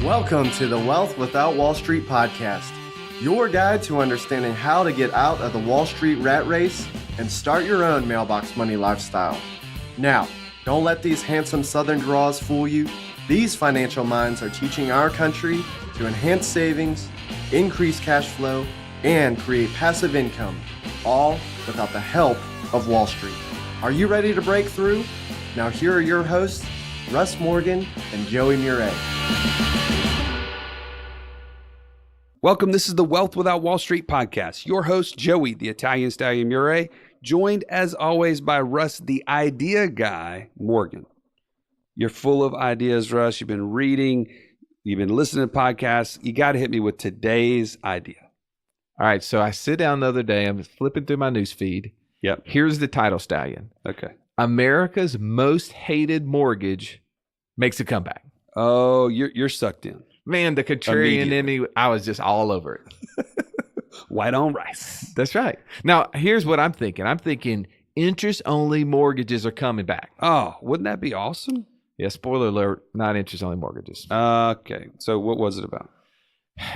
Welcome to the Wealth Without Wall Street podcast, your guide to understanding how to get out of the Wall Street rat race and start your own mailbox money lifestyle. Now, don't let these handsome Southern draws fool you. These financial minds are teaching our country to enhance savings, increase cash flow, and create passive income, all without the help of Wall Street. Are you ready to break through? Now here are your hosts, Russ Morgan and Joey Murray. Welcome. This is the Wealth Without Wall Street podcast. Your host, Joey, the Italian Stallion Murray, joined as always by Russ, the idea guy, Morgan. You're full of ideas, Russ. You've been reading, you've been listening to podcasts. You got to hit me with today's idea. All right. So I sit down the other day, I'm flipping through my news feed. Yep. Here's the title, Stallion. Okay. America's most hated mortgage makes a comeback. Oh, you're sucked in. Man, the contrarian in me, I was just all over it. White on rice. That's right. Now, here's what I'm thinking. I'm thinking interest-only mortgages are coming back. Oh, wouldn't that be awesome? Yeah, spoiler alert, not interest-only mortgages. Okay. So what was it about?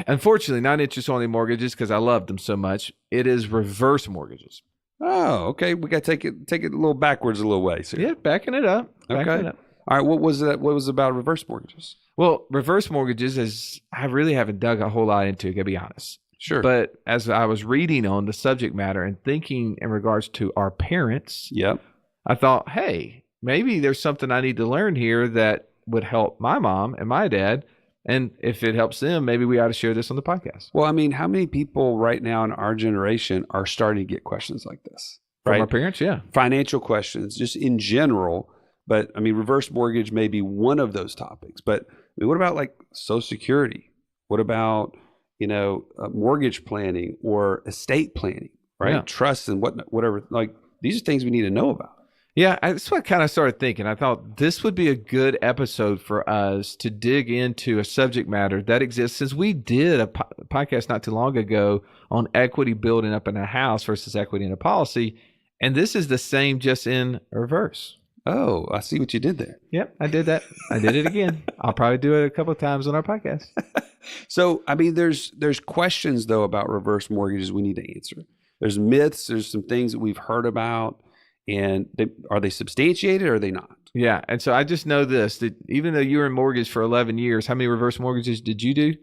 Unfortunately, not interest-only mortgages because I loved them so much. It is reverse mortgages. Oh, okay. We got to take it a little backwards a little way. So. Yeah, backing it up. Okay. All right. What was that? What was it about reverse mortgages? Well, reverse mortgages is, I really haven't dug a whole lot into, to be honest. Sure. But as I was reading on the subject matter and thinking in regards to our parents, yep, I thought, hey, maybe there's something I need to learn here that would help my mom and my dad. And if it helps them, maybe we ought to share this on the podcast. Well, I mean, how many people right now in our generation are starting to get questions like this? From our parents, yeah. Financial questions, just in general. But I mean, reverse mortgage may be one of those topics. But I mean, what about like Social Security? What about, mortgage planning or estate planning, right? Yeah. Trusts and whatever. Like, these are things we need to know about. Yeah, that's what I kind of started thinking. I thought this would be a good episode for us to dig into a subject matter that exists, since we did a podcast not too long ago on equity building up in a house versus equity in a policy. And this is the same, just in reverse. Oh, I see what you did there. Yep, I did that. I did it again. I'll probably do it a couple of times on our podcast. So, I mean, there's questions, though, about reverse mortgages we need to answer. There's myths. There's some things that we've heard about. And are they substantiated or are they not? Yeah. And so I just know this, that even though you were in mortgage for 11 years, how many reverse mortgages did you do?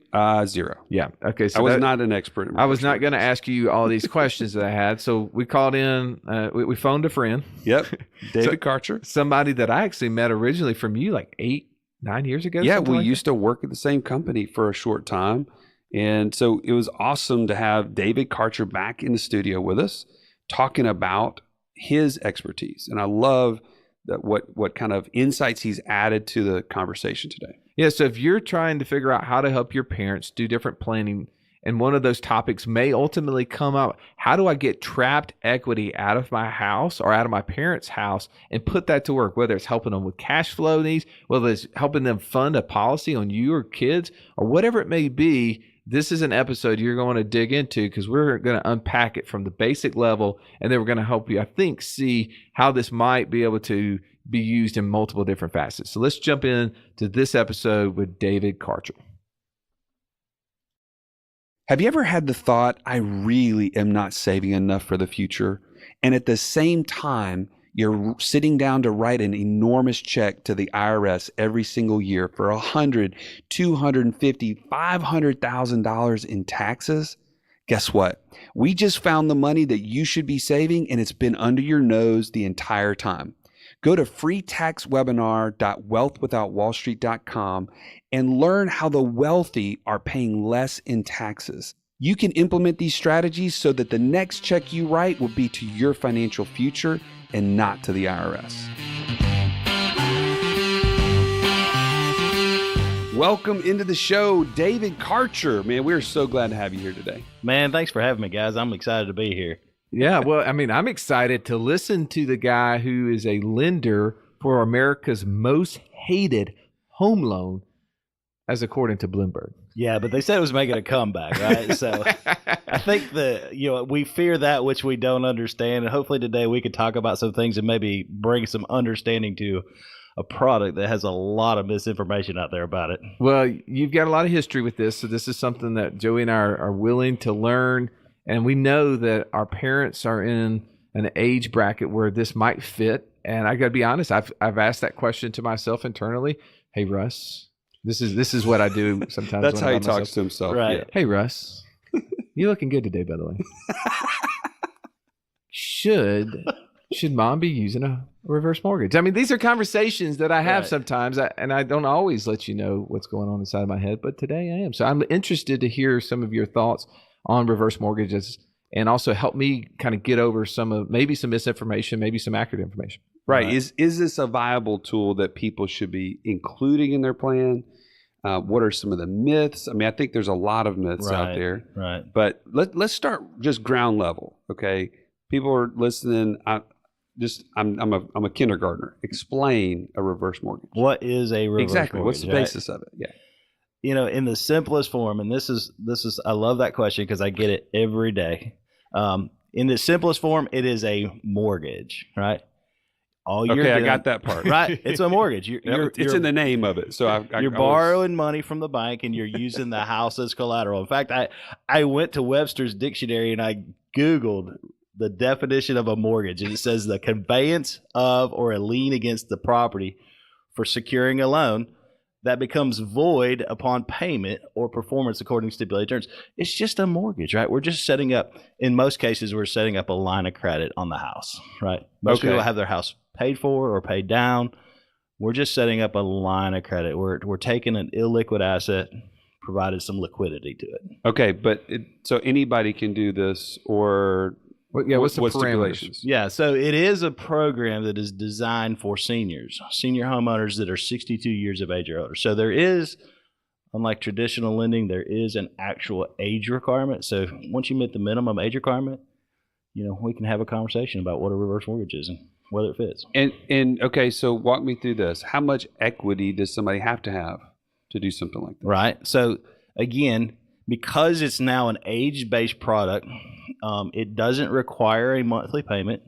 0. Yeah. Okay. So I was not an expert. I was not going to ask you all these questions that I had. So we called in, we phoned a friend. Yep. David Karcher. Somebody that I actually met originally from you like 8-9 years ago. Yeah. We used to work at the same company for a short time. And so it was awesome to have David Karcher back in the studio with us talking about his expertise. And I love that what kind of insights he's added to the conversation today. Yeah. So if you're trying to figure out how to help your parents do different planning, and one of those topics may ultimately come up, how do I get trapped equity out of my house or out of my parents' house and put that to work, whether it's helping them with cash flow needs, whether it's helping them fund a policy on you or kids, or whatever it may be. This is an episode you're going to dig into, because we're going to unpack it from the basic level, and then we're going to help you, I think, see how this might be able to be used in multiple different facets. So let's jump in to this episode with David Karcher. Have you ever had the thought, I really am not saving enough for the future? And at the same time, you're sitting down to write an enormous check to the IRS every single year for $100,000, $250,000, $500,000 in taxes? Guess what? We just found the money that you should be saving, and it's been under your nose the entire time. Go to freetaxwebinar.wealthwithoutwallstreet.com and learn how the wealthy are paying less in taxes. You can implement these strategies so that the next check you write will be to your financial future and not to the IRS. Welcome into the show, David Karcher. Man, we're so glad to have you here today. Man, thanks for having me, guys. I'm excited to be here. Yeah, well, I mean, I'm excited to listen to the guy who is a lender for America's most hated home loan, as according to Bloomberg. Yeah, but they said it was making a comeback, right? So I think we fear that which we don't understand. And hopefully today we could talk about some things and maybe bring some understanding to a product that has a lot of misinformation out there about it. Well, you've got a lot of history with this, so this is something that Joey and I are willing to learn, and we know that our parents are in an age bracket where this might fit. And I got to be honest, I've asked that question to myself internally. Hey, Russ, this is what I do sometimes. That's when how I'm he by talks myself. to himself. Right. Yeah. Hey, Russ, you looking good today, by the way. Should mom be using a reverse mortgage? I mean, these are conversations that I have sometimes, and I don't always let you know what's going on inside my head, but today I am. So I'm interested to hear some of your thoughts on reverse mortgages, and also help me kind of get over maybe some misinformation, maybe some accurate information. Right. Is this a viable tool that people should be including in their plan? What are some of the myths? I mean, I think there's a lot of myths out there. Right. But let's start just ground level. Okay. People are listening. I'm a kindergartner. Explain a reverse mortgage. What is a reverse Exactly. mortgage? What's the basis of it? Yeah. You know, in the simplest form, and this is I love that question because I get it every day. In the simplest form, it is a mortgage, right? All you're I doing, got that part. right. It's a mortgage. It's in the name of it. So you're borrowing money from the bank and you're using the house as collateral. In fact, I went to Webster's dictionary and I Googled the definition of a mortgage, and it says the conveyance of or a lien against the property for securing a loan that becomes void upon payment or performance according to stipulated terms. It's just a mortgage, right? We're just setting up, in most cases, we're setting up a line of credit on the house, right? Most people have their house paid for or paid down. We're just setting up a line of credit. We're taking an illiquid asset, provided some liquidity to it. Okay, but so anybody can do this, or what's the parameters? stipulations? Yeah, so it is a program that is designed for senior homeowners that are 62 years of age or older. So there is, unlike traditional lending, there is an actual age requirement. So once you meet the minimum age requirement, we can have a conversation about what a reverse mortgage is and whether it fits. And okay, so walk me through this. How much equity does somebody have to do something like that? Right. So again, because it's now an age-based product, it doesn't require a monthly payment.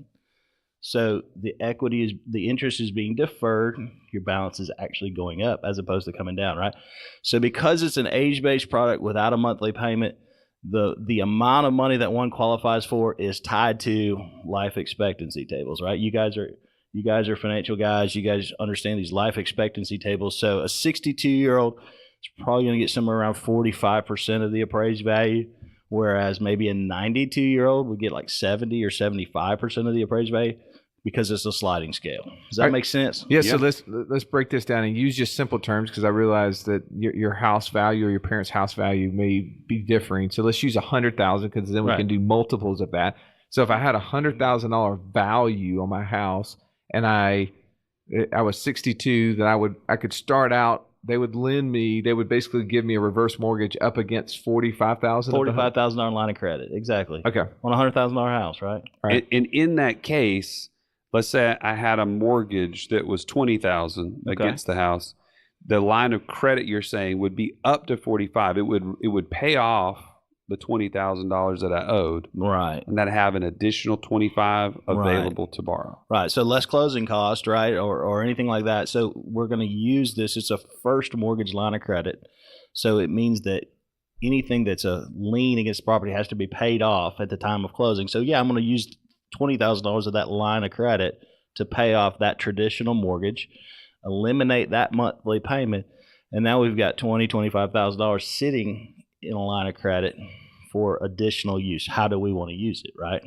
So the interest is being deferred. Your balance is actually going up as opposed to coming down, right? So because it's an age-based product without a monthly payment, the amount of money that one qualifies for is tied to life expectancy tables, right? You guys are financial guys. You guys understand these life expectancy tables. So a 62-year-old is probably going to get somewhere around 45% of the appraised value, whereas maybe a 92-year-old would get like 70 or 75% of the appraised value because it's a sliding scale. Does that make sense? Yeah, so let's break this down and use just simple terms, because I realize that your house value or your parents' house value may be differing. So let's use $100,000, because then we can do multiples of that. So if I had $100,000 value on my house and I was 62, then I could start out. They would basically give me a reverse mortgage up against $45,000. $45,000 line of credit, exactly. Okay, on a $100,000 house, right? Right. And in that case, let's say I had a mortgage that was $20,000 against the house. The line of credit you're saying would be up to $45,000. It would pay off the $20,000 that I owed, right? And that have an additional $25,000 available to borrow, right? So less closing cost, right, or anything like that. So we're going to use this. It's a first mortgage line of credit, so it means that anything that's a lien against the property has to be paid off at the time of closing. So I'm going to use $20,000 of that line of credit to pay off that traditional mortgage, eliminate that monthly payment, and now we've got $25,000 sitting in a line of credit for additional use. How do we want to use it, right?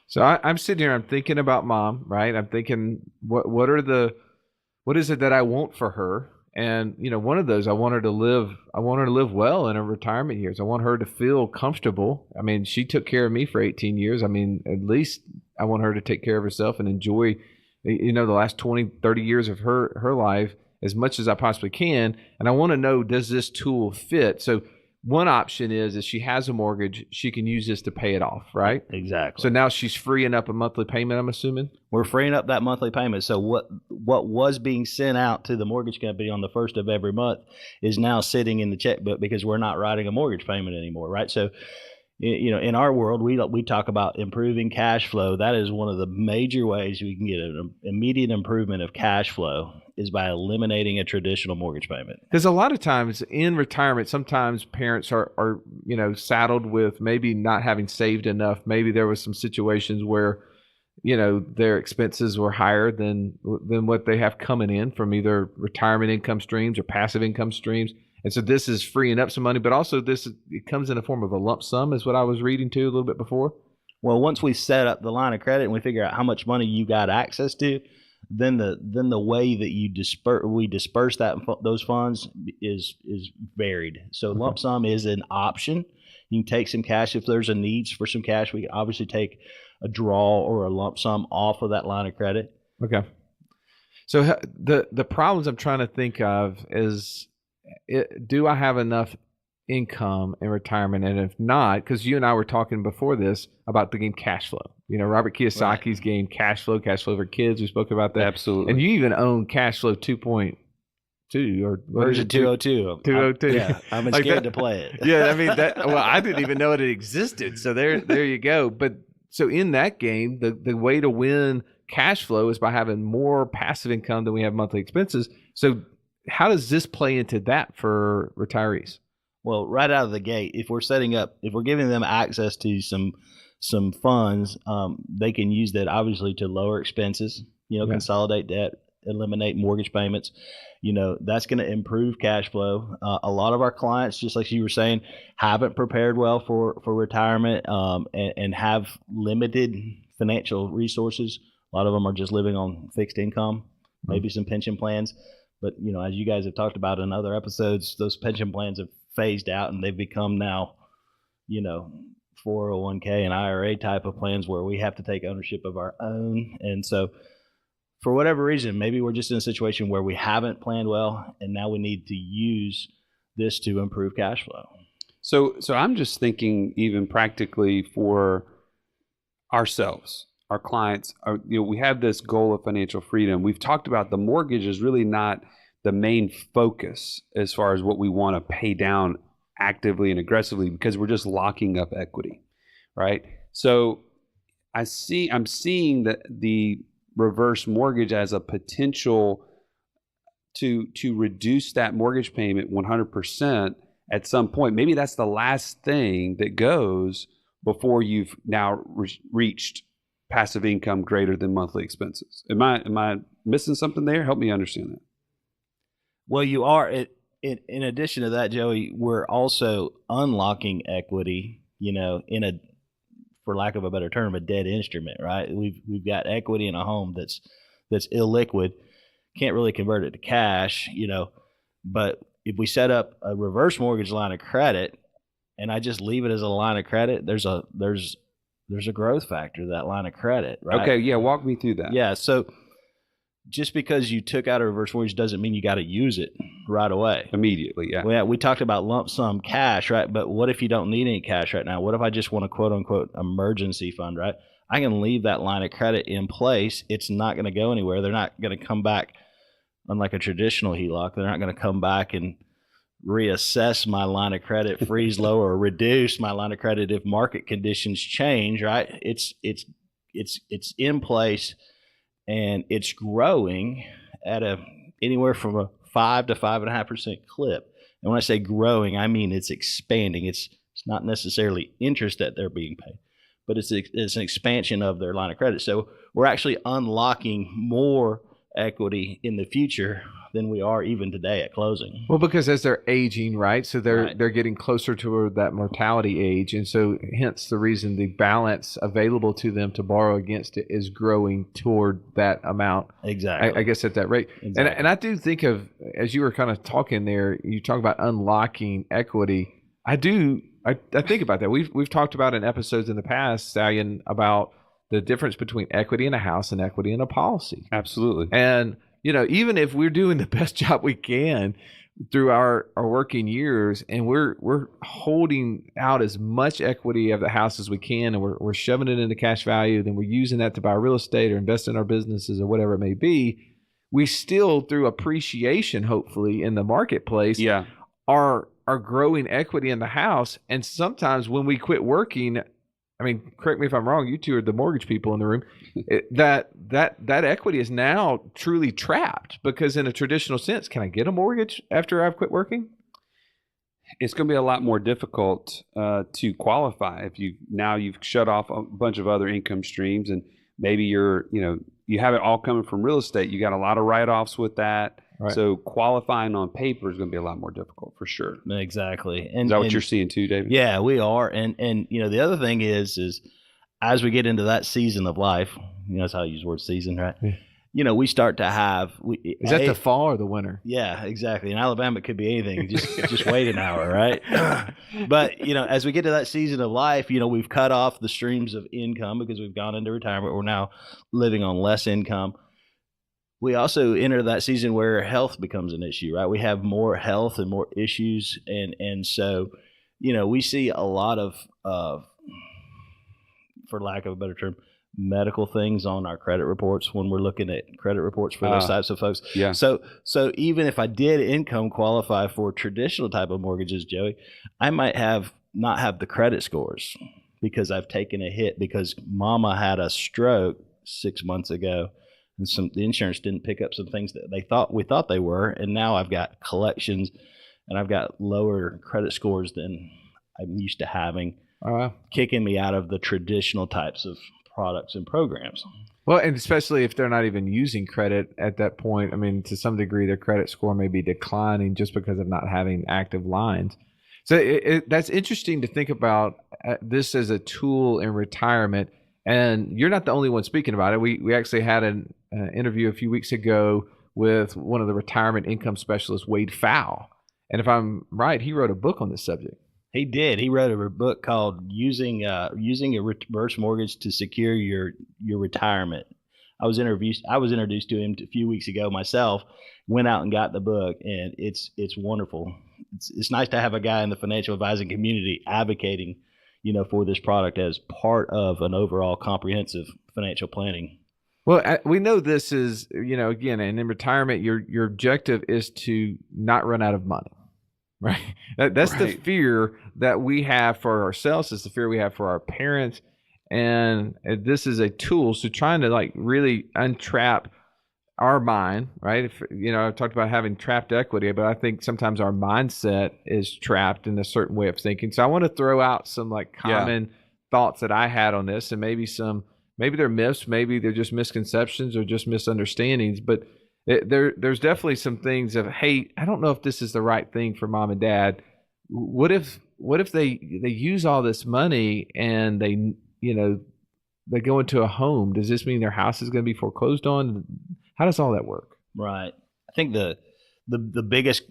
So I'm sitting here, I'm thinking about mom, right? I'm thinking, what is it that I want for her? And one of those, I want her to live well in her retirement years. I want her to feel comfortable. I mean, she took care of me for 18 years. I mean, at least I want her to take care of herself and enjoy, the last 20, 30 years of her life as much as I possibly can. And I want to know, does this tool fit? So one option is she has a mortgage, she can use this to pay it off, right? Exactly. So now she's freeing up a monthly payment, I'm assuming? We're freeing up that monthly payment. So what was being sent out to the mortgage company on the first of every month is now sitting in the checkbook because we're not writing a mortgage payment anymore, right? So In our world, we talk about improving cash flow. That is one of the major ways we can get an immediate improvement of cash flow is by eliminating a traditional mortgage payment. Because a lot of times in retirement, sometimes parents are saddled with maybe not having saved enough. Maybe there was some situations where their expenses were higher than what they have coming in from either retirement income streams or passive income streams. And so this is freeing up some money, but also it comes in the form of a lump sum is what I was reading to a little bit before. Well, once we set up the line of credit and we figure out how much money you got access to, then the way that we disperse those funds is varied. So lump sum is an option. You can take some cash if there's a need for some cash. We can obviously take a draw or a lump sum off of that line of credit. Okay. So the problems I'm trying to think of is, do I have enough income in retirement? And if not, because you and I were talking before this about the game cash flow. Robert Kiyosaki's game cash flow for kids. We spoke about that. Absolutely. And you even own Cash Flow 2.2 or version 202. 202. Yeah, I'm Like scared that. to play it. Yeah, I mean well, I didn't even know it existed. So there you go. But so in that game, the way to win cash flow is by having more passive income than we have monthly expenses. So how does this play into that for retirees? Well, right out of the gate, if we're giving them access to some funds, they can use that obviously to lower expenses, consolidate debt, eliminate mortgage payments. That's going to improve cash flow. A lot of our clients, just like you were saying, haven't prepared well for retirement and have limited financial resources. A lot of them are just living on fixed income, maybe some pension plans. But, as you guys have talked about in other episodes, those pension plans have phased out and they've become now, 401k and IRA type of plans where we have to take ownership of our own. And so for whatever reason, maybe we're just in a situation where we haven't planned well and now we need to use this to improve cash flow. So I'm just thinking even practically for ourselves, our clients, we have this goal of financial freedom. We've talked about the mortgage is really not the main focus as far as what we want to pay down actively and aggressively because we're just locking up equity, right? So I'm seeing the reverse mortgage as a potential to reduce that mortgage payment 100% at some point. Maybe that's the last thing that goes before you've now reached passive income greater than monthly expenses. Am I missing something there? Help me understand that. Well, you are. In addition to that, Joey, we're also unlocking equity, for lack of a better term, a dead instrument, right? We've got equity in a home that's illiquid, can't really convert it to cash, but if we set up a reverse mortgage line of credit and I just leave it as a line of credit, there's a growth factor to that line of credit, right? Okay, yeah, walk me through that. Yeah, so just because you took out a reverse mortgage doesn't mean you got to use it right away. Immediately, yeah. Well, we talked about lump sum cash, right? But what if you don't need any cash right now? What if I just want a quote unquote emergency fund, right? I can leave that line of credit in place. It's not going to go anywhere. They're not going to come back, unlike a traditional HELOC. They're not going to come back and reassess my line of credit, freeze lower, or reduce my line of credit if market conditions change, right? It's in place. And it's growing at anywhere from a 5 to 5.5% clip. And when I say growing, I mean it's expanding. It's not necessarily interest that they're being paid, but it's an expansion of their line of credit. So we're actually unlocking more equity in the future than we are even today at closing. Well, because as they're aging, right? So they're getting closer to that mortality age. And so hence the reason the balance available to them to borrow against it is growing toward that amount. Exactly. I guess at that rate. Exactly. And I do think of, as you were kind of talking there, you talk about unlocking equity. I think about that. We've talked about in episodes in the past, Stallion, about the difference between equity in a house and equity in a policy. Absolutely. And even if we're doing the best job we can through our working years and we're holding out as much equity of the house as we can and we're shoving it into cash value, then we're using that to buy real estate or invest in our businesses or whatever it may be, we still, through appreciation, hopefully, in the marketplace, are are growing equity in the house. And sometimes when we quit working, I mean, correct me if I'm wrong, you two are the mortgage people in the room, that equity is now truly trapped, because in a traditional sense, can I get a mortgage after I've quit working? It's going to be a lot more difficult to qualify if you've shut off a bunch of other income streams, and maybe you have it all coming from real estate. You got a lot of write-offs with that. Right. So qualifying on paper is going to be a lot more difficult for sure. Exactly. Is that what you're seeing too, David? Yeah, we are. And the other thing is as we get into that season of life, that's how I use the word season, right? Yeah. We start to have. Is that the fall or the winter? Yeah, exactly. In Alabama, it could be anything. Just wait an hour, right? But as we get to that season of life, we've cut off the streams of income because we've gone into retirement. We're now living on less income. We also enter that season where health becomes an issue, right? We have more health and more issues, and so we see a lot of, for lack of a better term, medical things on our credit reports when we're looking at credit reports for those types of folks. Yeah. So even if I did income qualify for traditional type of mortgages, Joey, I might not have the credit scores because I've taken a hit because mama had a stroke 6 months ago, and the insurance didn't pick up some things that we thought they were, and now I've got collections and I've got lower credit scores than I'm used to having, kicking me out of the traditional types of products and programs. Well, and especially if they're not even using credit at that point. I mean, to some degree, their credit score may be declining just because of not having active lines. So that's interesting to think about this as a tool in retirement. And you're not the only one speaking about it. We actually had an interview a few weeks ago with one of the retirement income specialists, Wade Fowl. And if I'm right, he wrote a book on this subject. He did. He wrote a book called "Using a Reverse Mortgage to Secure Your Retirement." I was introduced to him a few weeks ago myself. Went out and got the book, and it's wonderful. It's nice to have a guy in the financial advising community advocating, for this product as part of an overall comprehensive financial planning. Well, we know this is, again, and in retirement, your objective is to not run out of money. Right. That's right. The fear that we have for ourselves. It's the fear we have for our parents. And this is a tool. So trying to really untrap our mind, right? If, I've talked about having trapped equity, but I think sometimes our mindset is trapped in a certain way of thinking. So I want to throw out some common thoughts that I had on this, and maybe they're myths, maybe they're just misconceptions or just misunderstandings, but there's definitely some things of, hey, I don't know if this is the right thing for mom and dad. What if they use all this money and they go into a home? Does this mean their house is going to be foreclosed on? How does all that work? Right. I think the biggest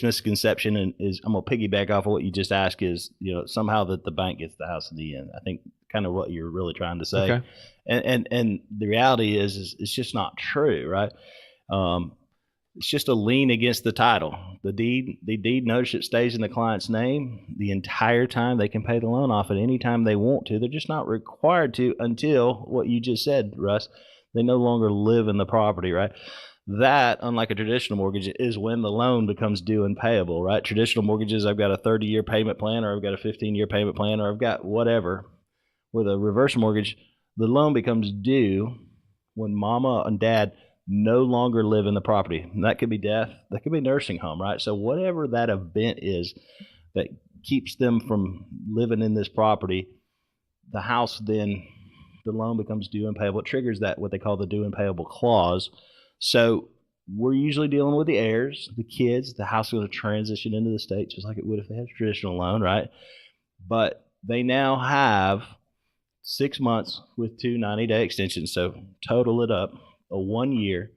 misconception is, I'm going to piggyback off of what you just asked, is somehow that the bank gets the house in the end. I think kind of what you're really trying to say. Okay. And the reality is it's just not true, right? It's just a lien against the title. The deed notice stays in the client's name the entire time. They can pay the loan off at any time they want to. They're just not required to until what you just said, Russ. They no longer live in the property, right? That, unlike a traditional mortgage, is when the loan becomes due and payable, right? Traditional mortgages, I've got a 30-year payment plan, or I've got a 15-year payment plan, or I've got whatever. With a reverse mortgage, the loan becomes due when mama and dad no longer live in the property. And that could be death, that could be nursing home, right? So whatever that event is that keeps them from living in this property, the house, then the loan becomes due and payable. It triggers that, what they call the due and payable clause. So we're usually dealing with the heirs, the kids. The house is going to transition into the state just like it would if they had a traditional loan, right? But they now have 6 months with 2 90-day extensions. So total it up, a 1 year,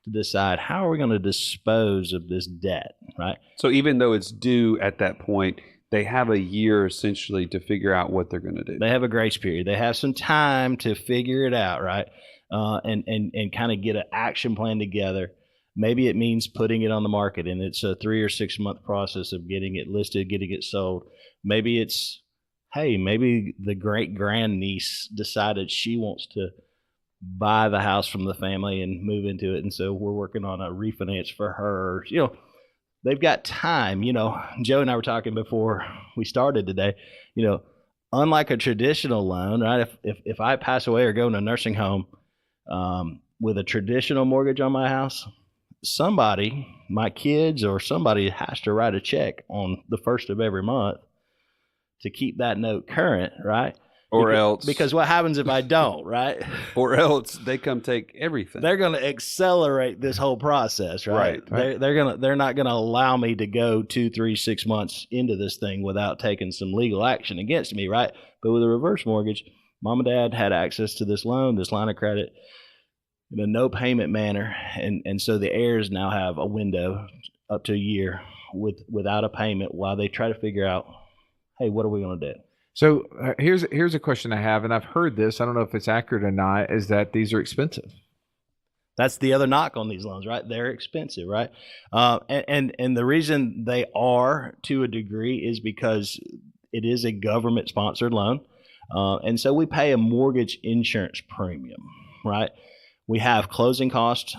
to decide how are we going to dispose of this debt, right? So even though it's due at that point, they have a year essentially to figure out what they're going to do. They have a grace period. They have some time to figure it out, right? And kind of get an action plan together. Maybe it means putting it on the market, and it's a 3 or 6 month process of getting it listed, getting it sold. Maybe it's, hey, maybe the great grandniece decided she wants to buy the house from the family and move into it, and so we're working on a refinance for her. they've got time. Joe and I were talking before we started today. Unlike a traditional loan, right? If I pass away or go in a nursing home with a traditional mortgage on my house, somebody, my kids or somebody, has to write a check on the first of every month to keep that note current, right? Because what happens if I don't, right? Or else they come take everything. They're going to accelerate this whole process, right? They're not going to allow me to go 2, 3, 6 months into this thing without taking some legal action against me, right? But with a reverse mortgage, mom and dad had access to this loan, this line of credit, in a no payment manner, and so the heirs now have a window up to a year without a payment while they try to figure out, hey, what are we going to do? So here's a question I have, and I've heard this. I don't know if it's accurate or not. Is that these are expensive? That's the other knock on these loans, right? They're expensive, right? And the reason they are to a degree is because it is a government sponsored loan, and so we pay a mortgage insurance premium, right? We have closing costs,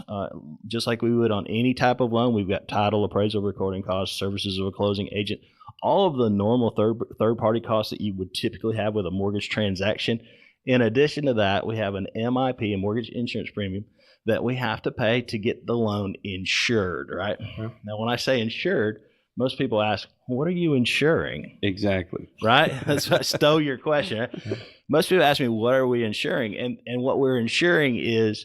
just like we would on any type of loan. We've got title, appraisal, recording costs, services of a closing agent, all of the normal third-party costs that you would typically have with a mortgage transaction. In addition to that, we have an MIP, a mortgage insurance premium, that we have to pay to get the loan insured, right? Yeah. Now, when I say insured, most people ask, what are you insuring? Exactly. Right? That's what I stole your question. Right? Most people ask me, what are we insuring? And what we're insuring is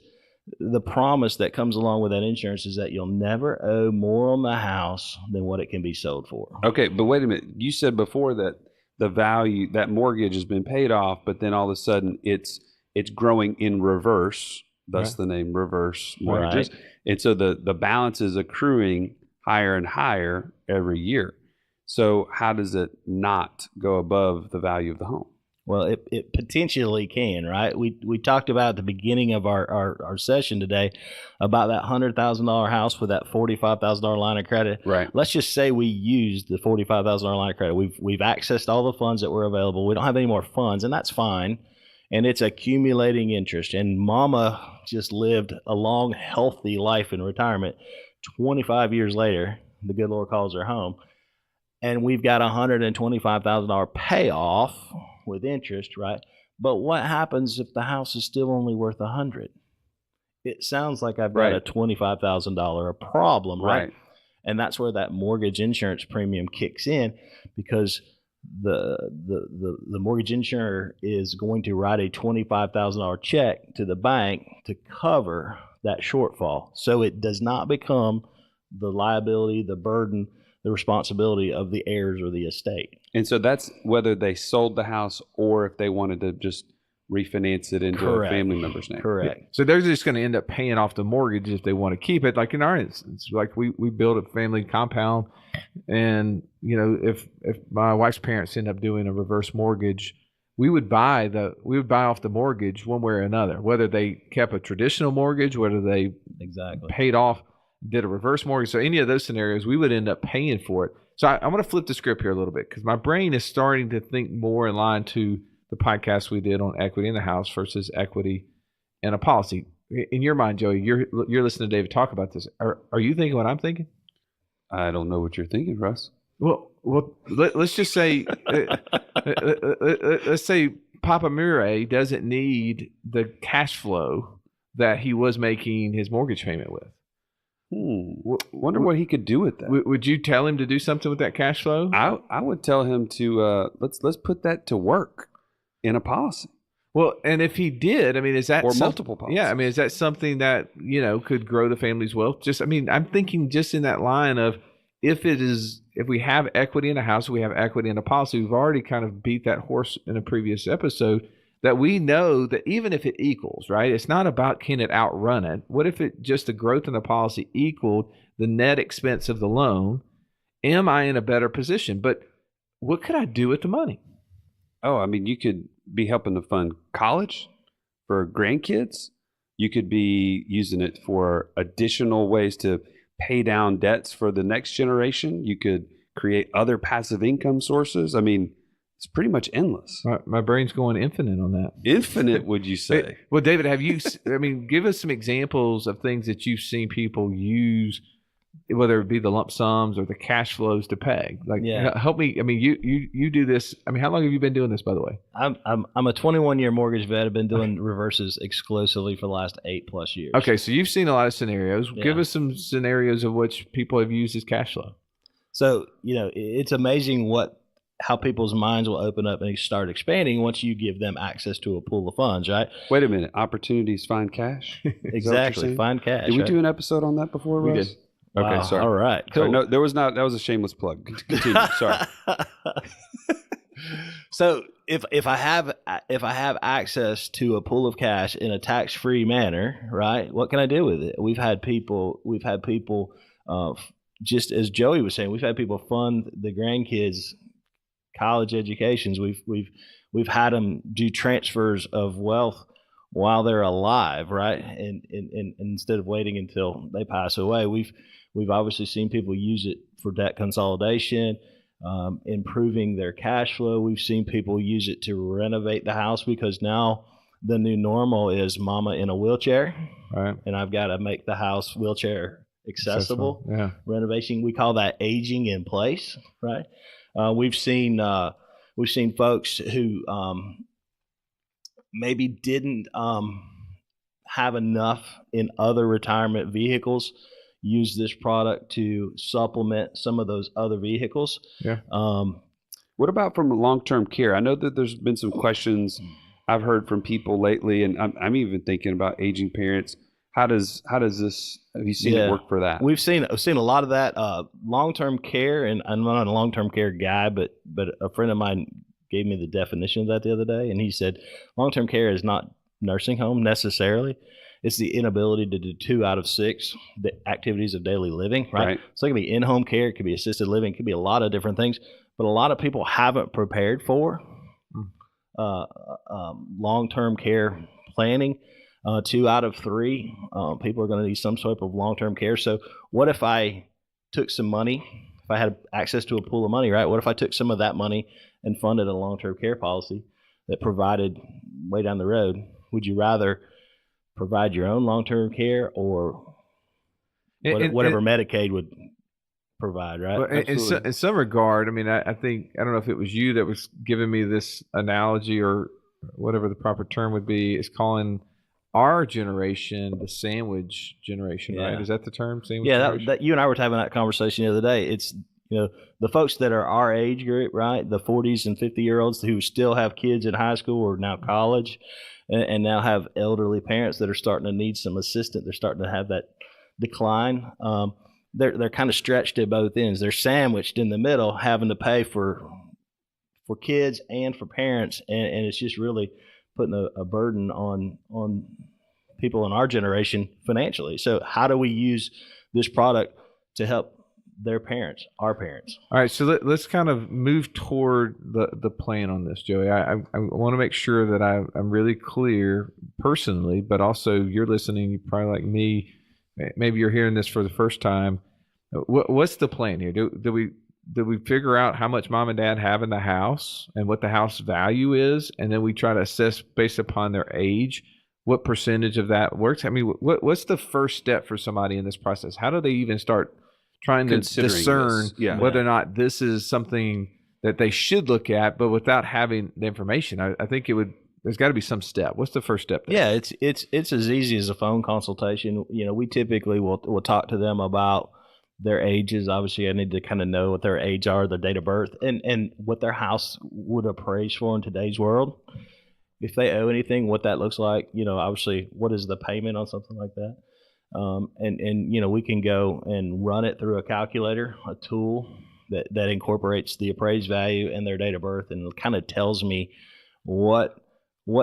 the promise that comes along with that insurance is that you'll never owe more on the house than what it can be sold for. Okay, but wait a minute. You said before that the value, that mortgage has been paid off, but then all of a sudden it's growing in reverse, thus the name reverse mortgages. Right. And so the balance is accruing higher and higher every year. So how does it not go above the value of the home? Well, it potentially can, right? We talked about at the beginning of our session today about that $100,000 house with that $45,000 line of credit. Right. Let's just say we used the $45,000 line of credit. We've accessed all the funds that were available. We don't have any more funds, and that's fine. And it's accumulating interest. And mama just lived a long, healthy life in retirement. 25 years later, the good Lord calls her home. And we've got $125,000 payoff with interest, right? But what happens if the house is still only worth $100,000? It sounds like I've got a $25,000 problem, right? And that's where that mortgage insurance premium kicks in, because the mortgage insurer is going to write a $25,000 check to the bank to cover that shortfall. So it does not become the liability, the burden, the responsibility of the heirs or the estate. And so that's whether they sold the house or if they wanted to just refinance it into a family member's name. Correct. So they're just going to end up paying off the mortgage if they want to keep it. Like in our instance, like we built a family compound, and if my wife's parents end up doing a reverse mortgage, we would buy off the mortgage one way or another, whether they kept a traditional mortgage, whether they paid off, did a reverse mortgage. So any of those scenarios, we would end up paying for it. So I'm going to flip the script here a little bit, because my brain is starting to think more in line to the podcast we did on equity in the house versus equity in a policy. In your mind, Joey, you're listening to David talk about this. Are you thinking what I'm thinking? I don't know what you're thinking, Russ. Well, let's just say, let's say Papa Murray doesn't need the cash flow that he was making his mortgage payment with. Wonder what he could do with that. Would you tell him to do something with that cash flow? I would tell him to let's put that to work in a policy. Well, and if he did, I mean, is that multiple policies? Yeah, I mean, is that something that could grow the family's wealth? I'm thinking just in that line of if we have equity in a house, we have equity in a policy. We've already kind of beat that horse in a previous episode, that we know that even if it equals, right, it's not about can it outrun it. What if it just the growth in the policy equaled the net expense of the loan? Am I in a better position? But what could I do with the money? Oh, I mean, you could be helping to fund college for grandkids. You could be using it for additional ways to pay down debts for the next generation. You could create other passive income sources. I mean, it's pretty much endless. My brain's going infinite on that. Infinite, would you say? Well, David, give us some examples of things that you've seen people use whether it be the lump sums or the cash flows to pay. Like, Yeah. help me. I mean, you do this. I mean, how long have you been doing this, by the way? I'm a 21-year mortgage vet. I've been doing reverses exclusively for the last 8+ years. Okay, so you've seen a lot of scenarios. Yeah. Give us some scenarios of which people have used as cash flow. So, it's amazing how people's minds will open up and start expanding once you give them access to a pool of funds, right? Wait a minute. Opportunities find cash? Is that what you're Exactly. saying? Find cash. Did we right? do an episode on that before, We Russ? did. Okay, Wow. sorry. All right. Sorry, Cool. no, that was a shameless plug. Continue. Sorry. So if I have access to a pool of cash in a tax-free manner, right? What can I do with it? We've had people, just as Joey was saying, we've had people fund the grandkids' college educations. We've had them do transfers of wealth while they're alive, right? And instead of waiting until they pass away, we've obviously seen people use it for debt consolidation, improving their cash flow. We've seen people use it to renovate the house because now the new normal is mama in a wheelchair, Right. and I've got to make the house wheelchair accessible. Yeah. Renovation, we call that aging in place, right? We've seen folks who maybe didn't have enough in other retirement vehicles use this product to supplement some of those other vehicles. Yeah. What about from long-term care? I know that there's been some questions I've heard from people lately, and I'm even thinking about aging parents. How does this? Have you seen it work for that? I've seen a lot of that long-term care, and I'm not a long-term care guy, but a friend of mine gave me the definition of that the other day, and he said long-term care is not nursing home necessarily. It's the inability to do 2 out of 6 the activities of daily living, right? So it can be in-home care, it could be assisted living, it could be a lot of different things, but a lot of people haven't prepared for long-term care planning. 2 out of 3 people are going to need some sort of long-term care. So what if I took some money, if I had access to a pool of money, right? What if I took some of that money and funded a long-term care policy that provided way down the road? Would you rather provide your own long-term care or whatever Medicaid would provide, right? Well, in some regard, I mean, I think, I don't know if it was you that was giving me this analogy or whatever the proper term would be, is calling our generation the sandwich generation, right? Is that the term? Sandwich generation? That you and I were having that conversation the other day. It's, the folks that are our age group, right? The 40s and 50-year-olds who still have kids in high school or now college and now have elderly parents that are starting to need some assistance. They're starting to have that decline. They're kind of stretched at both ends. They're sandwiched in the middle, having to pay for kids and for parents, and it's just really putting a burden on people in our generation financially. So how do we use this product to help their parents, our parents? All right, so let's kind of move toward the plan on this, Joey. I want to make sure that I'm really clear personally, but also you're listening, you're probably like me, maybe you're hearing this for the first time. What's the plan here? Do we figure out how much mom and dad have in the house and what the house value is, and then we try to assess based upon their age what percentage of that works? I mean, what's the first step for somebody in this process? How do they even start trying to discern whether or not this is something that they should look at, but without having the information? I think there's got to be some step. What's the first step there? Yeah, it's as easy as a phone consultation. We typically will talk to them about their ages. Obviously, I need to kind of know what their age are, their date of birth, and what their house would appraise for in today's world. If they owe anything, what that looks like. Obviously, what is the payment on something like that? And we can go and run it through a calculator, a tool that incorporates the appraised value and their date of birth, and it kind of tells me what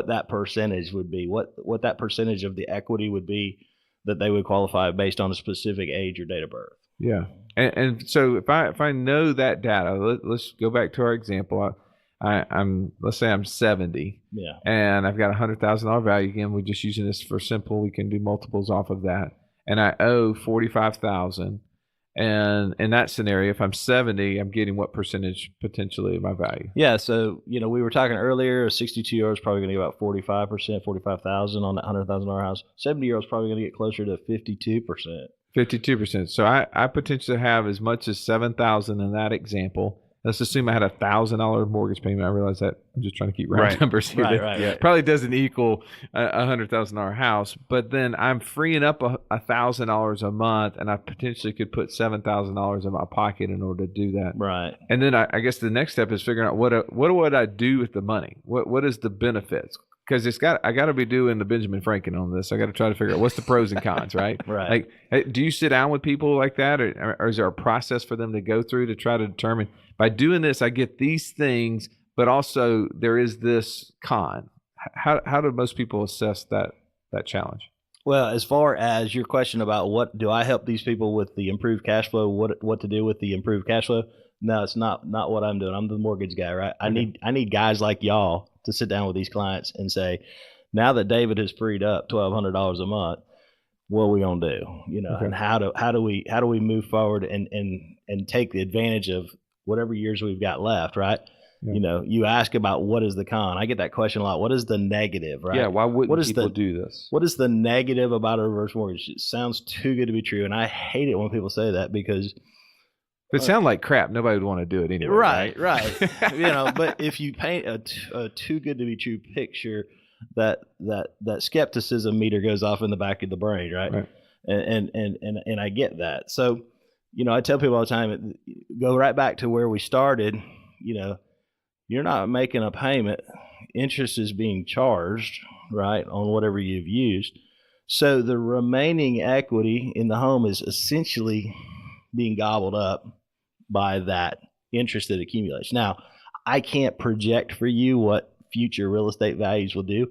that percentage would be, what that percentage of the equity would be that they would qualify based on a specific age or date of birth. Yeah, and so if I know that data, let's go back to our example. Let's say I'm 70, and I've got $100,000 value. Again, we're just using this for simple. We can do multiples off of that, and I owe $45,000. And in that scenario, if I'm 70, I'm getting what percentage potentially of my value? Yeah, so we were talking earlier. A 62-year-old is probably going to get about 45%, $45,000 on that $100,000 house. 70-year-old is probably going to get closer to 52%. 52%. So I potentially have as much as $7,000 in that example. Let's assume I had $1,000 mortgage payment. I realize that I'm just trying to keep round numbers here. That probably doesn't equal a $100,000 house, but then I'm freeing up $1,000 a month, and I potentially could put $7,000 in my pocket in order to do that. Right. And then I guess the next step is figuring out what would I do with the money? What is the benefits? Because I got to be doing the Benjamin Franklin on this. I got to try to figure out what's the pros and cons, right? Right. Like, hey, do you sit down with people like that, or is there a process for them to go through to try to determine, by doing this, I get these things, but also there is this con? How do most people assess that challenge? Well, as far as your question about what do I help these people with the improved cash flow, what to do with the improved cash flow? No, it's not what I'm doing. I'm the mortgage guy, right? Okay. I need guys like y'all to sit down with these clients and say, now that David has freed up $1,200 a month, what are we gonna do? Okay. And how do we move forward and take the advantage of whatever years we've got left, right? Yeah. You ask about what is the con. I get that question a lot. What is the negative, right? Yeah, why wouldn't people do this? What is the negative about a reverse mortgage? It sounds too good to be true, and I hate it when people say that, because if it sounded like crap, nobody would want to do it anyway. Right. But if you paint a too good to be true picture, that skepticism meter goes off in the back of the brain, right? And I get that. So, I tell people all the time, go right back to where we started. You're not making a payment. Interest is being charged, right, on whatever you've used. So the remaining equity in the home is essentially being gobbled up by that interest that accumulates. Now, I can't project for you what future real estate values will do.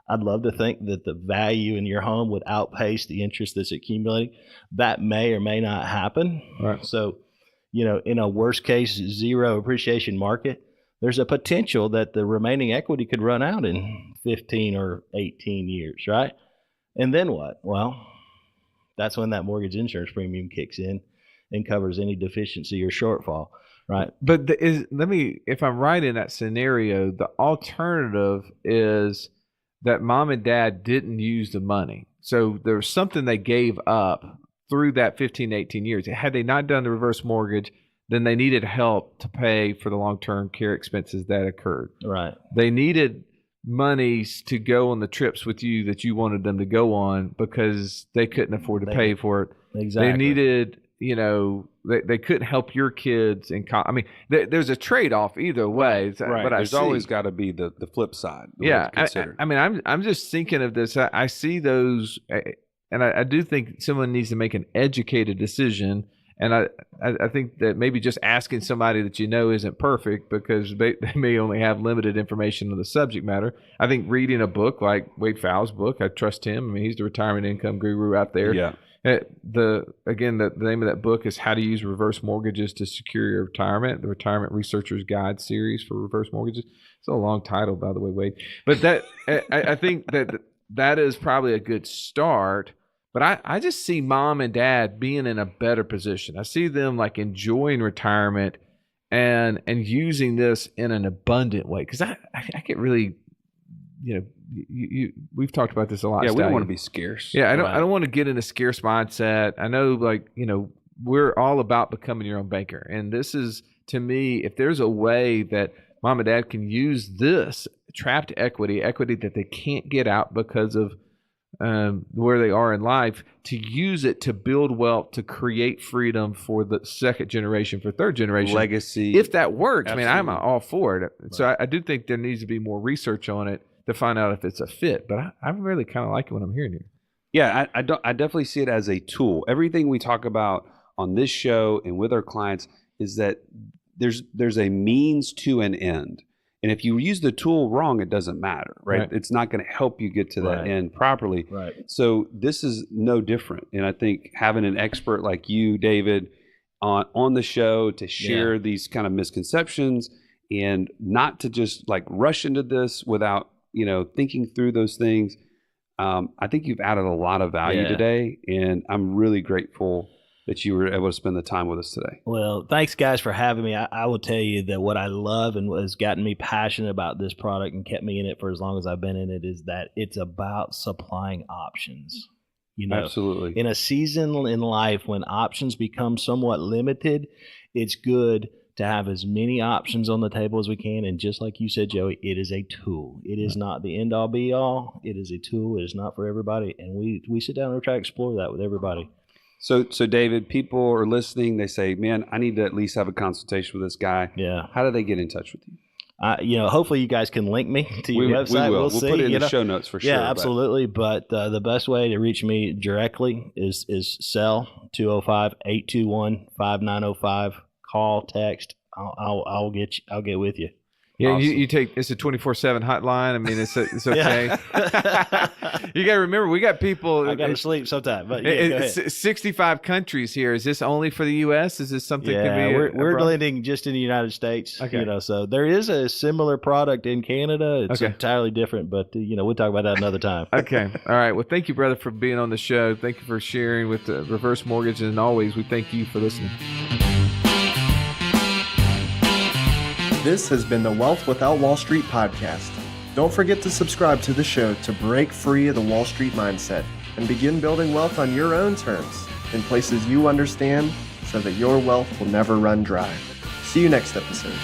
I'd love to think that the value in your home would outpace the interest that's accumulating. That may or may not happen. Right. So, in a worst case zero appreciation market, there's a potential that the remaining equity could run out in 15 or 18 years, right? And then what? Well, that's when that mortgage insurance premium kicks in and covers any deficiency or shortfall, right? But if I'm right in that scenario, the alternative is that mom and dad didn't use the money. So there was something they gave up through that 15, 18 years. Had they not done the reverse mortgage, then they needed help to pay for the long-term care expenses that occurred. Right. They needed monies to go on the trips with you that you wanted them to go on because they couldn't afford to pay for it. Exactly. They needed, they couldn't help your kids in college. I mean, there's a trade-off either way. Right. But there's always got to be the flip side. Yeah. I'm just thinking of this. I see those, and I do think someone needs to make an educated decision. And I think that maybe just asking somebody that isn't perfect because they may only have limited information on the subject matter. I think reading a book like Wade Fowler's book, I trust him. I mean, he's the retirement income guru out there. Yeah. The name of that book is How to Use Reverse Mortgages to Secure Your Retirement, the Retirement Researcher's Guide series for reverse mortgages. It's a long title, by the way, Wade. But that I think that is probably a good start. But I just see mom and dad being in a better position. I see them like enjoying retirement and using this in an abundant way. Because I get really, we've talked about this a lot. Yeah, we don't want to be scarce. Yeah, I don't want to get in a scarce mindset. I know, we're all about becoming your own banker. And this is, to me, if there's a way that mom and dad can use this trapped equity that they can't get out because of where they are in life, to use it to build wealth, to create freedom for the second generation, for third generation legacy. If that works, Absolutely. I mean, I'm all for it. Right. So I do think there needs to be more research on it to find out if it's a fit. But I really kind of like it when I'm hearing you. Yeah, I definitely see it as a tool. Everything we talk about on this show and with our clients is that there's a means to an end. And if you use the tool wrong, it doesn't matter, right? It's not going to help you get to that end properly. Right. So this is no different. And I think having an expert like you, David, on the show to share these kind of misconceptions and not to just like rush into this without, thinking through those things. I think you've added a lot of value today, and I'm really grateful that you were able to spend the time with us today. Well, thanks guys for having me. I will tell you that what I love and what has gotten me passionate about this product and kept me in it for as long as I've been in it is that it's about supplying options. Absolutely. In a season in life when options become somewhat limited, it's good to have as many options on the table as we can. And just like you said, Joey, it is a tool. It is not the end all be all. It is a tool. It is not for everybody. And we sit down and try to explore that with everybody. So David, people are listening. They say, man, I need to at least have a consultation with this guy. Yeah. How do they get in touch with you? Hopefully you guys can link me to your website. We will. We'll see, put it in the show notes for sure. Yeah, absolutely. But the best way to reach me directly is cell 205-821-5905. Call, text. I'll get with you. Yeah, Awesome. you take it's a 24/7 hotline. I mean, it's okay. You got to remember, we got people. I got to sleep sometime, but it's 65 countries here. Is this only for the U.S.? Is this something? Yeah, we're blending just in the United States. Okay. So there is a similar product in Canada. It's entirely different, but we'll talk about that another time. Okay. All right. Well, thank you, brother, for being on the show. Thank you for sharing with Reverse Mortgage, and always we thank you for listening. This has been the Wealth Without Wall Street podcast. Don't forget to subscribe to the show to break free of the Wall Street mindset and begin building wealth on your own terms in places you understand so that your wealth will never run dry. See you next episode.